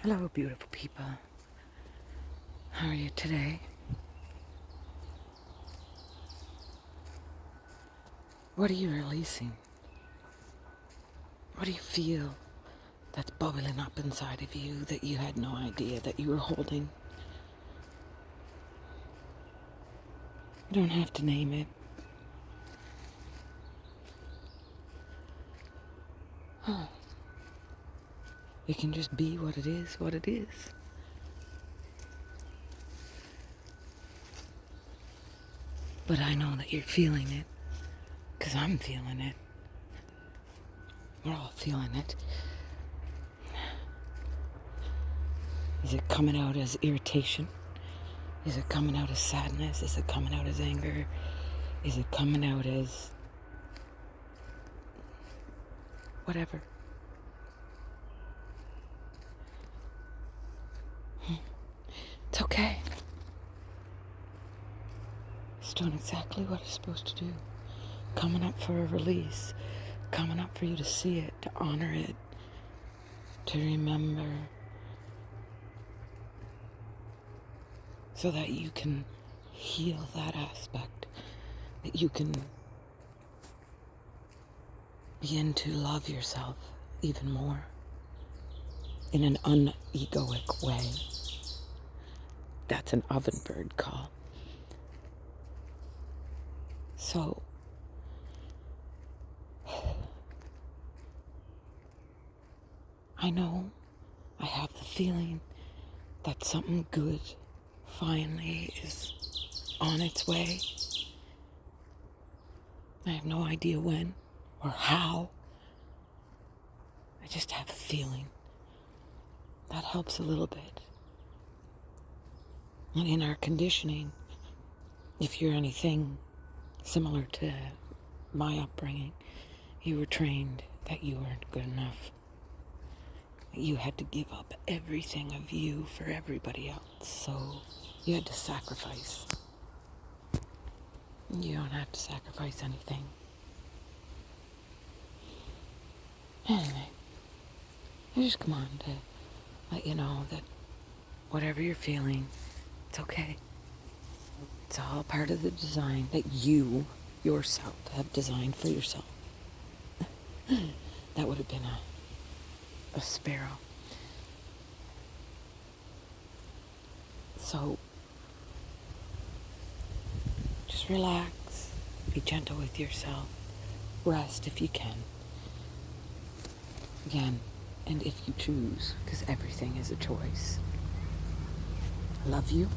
Hello, beautiful people. How are you today? What are you releasing? What do you feel that's bubbling up inside of you that you had no idea that you were holding? You don't have to name it. Oh. It can just be what it is. But I know that you're feeling it, because I'm feeling it. We're all feeling it. Is it coming out as irritation? Is it coming out as sadness? Is it coming out as anger? Is it coming out as whatever? It's okay. It's doing exactly what it's supposed to do. Coming up for a release. Coming up for you to see it, to honor it, to remember. So that you can heal that aspect. That you can begin to love yourself even more. In an unegoic way. That's an oven bird call. So, I know, I have the feeling that something good finally is on its way. I have no idea when or how. I just have a feeling. That helps a little bit. And in our conditioning, if you're anything similar to my upbringing, you were trained that you weren't good enough. That you had to give up everything of you for everybody else. So you had to sacrifice. You don't have to sacrifice anything. Anyway, I just come on to let you know that whatever you're feeling, it's okay. It's all part of the design that you, yourself, have designed for yourself. That would have been a sparrow. So, just relax, be gentle with yourself, rest if you can. Again, and if you choose, because everything is a choice. I love you.